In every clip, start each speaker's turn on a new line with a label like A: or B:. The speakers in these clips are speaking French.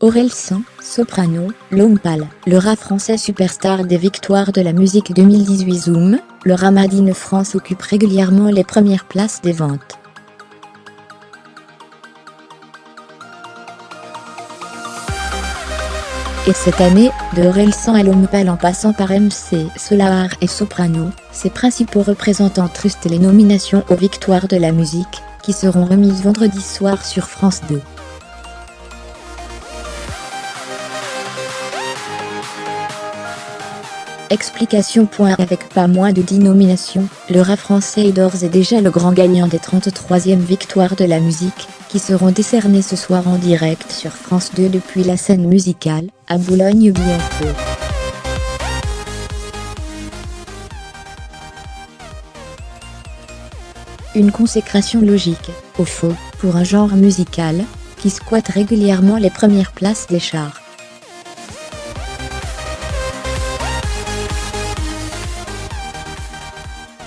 A: Orelsan, soprano, l'homme pâle, le rat français superstar des victoires de la musique 2018 Zoom, le rat Made in France occupe régulièrement les premières places des ventes. Et cette année, de Orelsan à l'homme pâle en passant par MC Solar et Soprano, ses principaux représentants trustent les nominations aux victoires de la musique, qui seront remises vendredi soir sur France 2. Explication. Avec pas moins de 10 nominations, le rat français est d'ores et déjà le grand gagnant des 33e victoires de la musique, qui seront décernées ce soir en direct sur France 2 depuis la scène musicale, à Boulogne-Billancourt. Une consécration logique, au fond, pour un genre musical, qui squatte régulièrement les premières places des charts.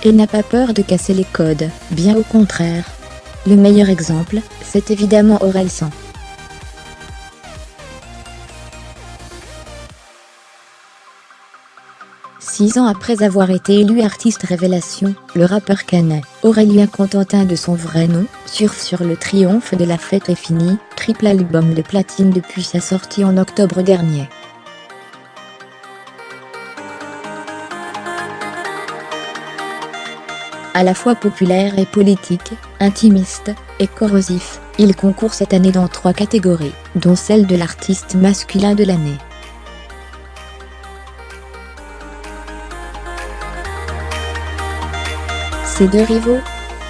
A: Et n'a pas peur de casser les codes, bien au contraire. Le meilleur exemple, c'est évidemment Orelsan. Six ans après avoir été élu artiste révélation, le rappeur caennais, Aurélien Contentin de son vrai nom, surfe sur le triomphe de La Fête est finie, triple album de platine depuis sa sortie en octobre dernier. À la fois populaire et politique, intimiste et corrosif, il concourt cette année dans 3 catégories, dont celle de l'artiste masculin de l'année. Ses deux rivaux,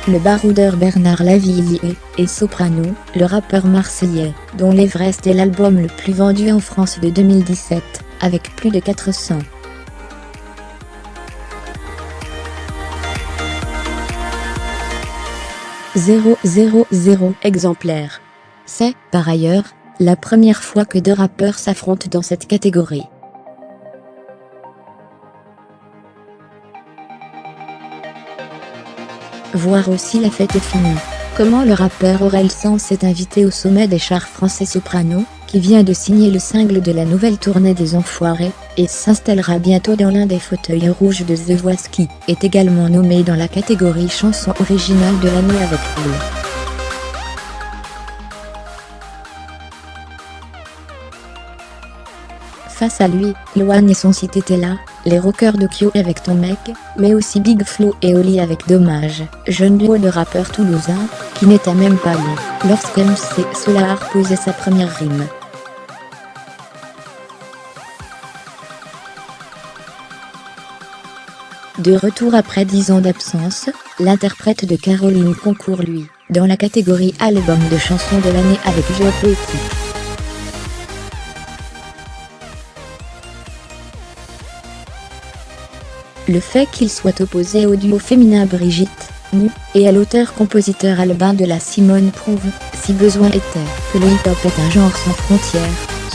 A: le baroudeur Bernard Lavilliers et Soprano, le rappeur marseillais, dont l'Everest est l'album le plus vendu en France de 2017, avec plus de 400 000 exemplaires. C'est, par ailleurs, la première fois que 2 rappeurs s'affrontent dans cette catégorie. Voir aussi La Fête est finie. Comment le rappeur Orelsan s'est invité au sommet des charts français Soprano, qui vient de signer le single de la nouvelle tournée des Enfoirés, et s'installera bientôt dans l'un des fauteuils rouges de The Voice, qui est également nommé dans la catégorie chanson originale de l'année avec lui. Face à lui, Loane et son site étaient là, les rockers de Kyo avec Ton Mec, mais aussi Big Flo et Oli avec Dommage, jeune duo de rappeurs toulousains, qui n'était même pas né, lorsqu'MC Solar posait sa première rime. De retour après 10 ans d'absence, l'interprète de Caroline concourt lui, dans la catégorie album de chansons de l'année avec Géopoétique. Le fait qu'il soit opposé au duo féminin Brigitte, Nu, et à l'auteur-compositeur Albin de la Simone prouve, si besoin était, que le hip-hop est un genre sans frontières,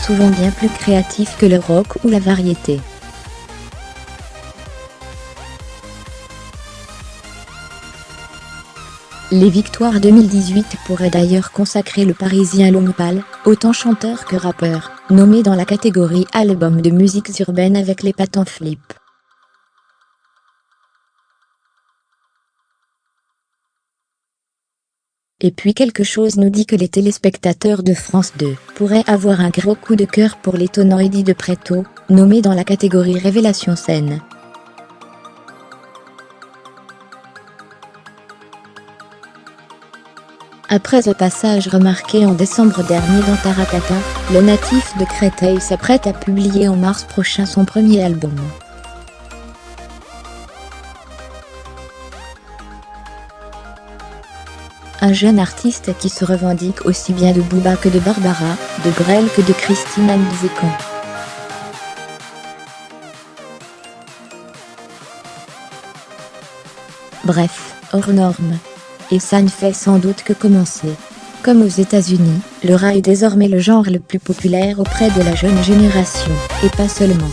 A: souvent bien plus créatif que le rock ou la variété. Les victoires 2018 pourraient d'ailleurs consacrer le Parisien l'homme pâle, autant chanteur que rappeur, nommé dans la catégorie album de musiques urbaines avec les Patents Flip. Et puis quelque chose nous dit que les téléspectateurs de France 2 pourraient avoir un gros coup de cœur pour l'étonnant Eddie de Pretto, nommé dans la catégorie Révélation scène. Après un passage remarqué en décembre dernier dans Taratata, le natif de Créteil s'apprête à publier en mars prochain son premier album. Un jeune artiste qui se revendique aussi bien de Booba que de Barbara, de Brel que de Christine Anne-Zécan. Bref, hors norme. Et ça ne fait sans doute que commencer. Comme aux États-Unis, le rat est désormais le genre le plus populaire auprès de la jeune génération, et pas seulement.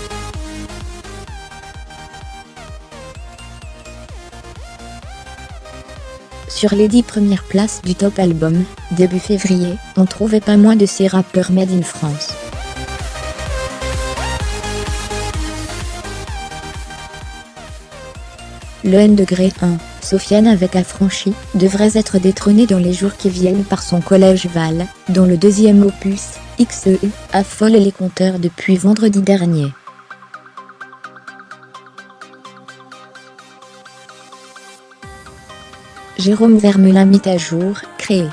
A: Sur les 10 premières places du top album, début février, on trouvait pas moins de ces rappeurs made in France. Le N-1, Sofiane avec Affranchi, devrait être détrôné dans les jours qui viennent par son collège Val, dont le deuxième opus, XEU, affole les compteurs depuis vendredi dernier. Jérôme Vermelin mit à jour, créé.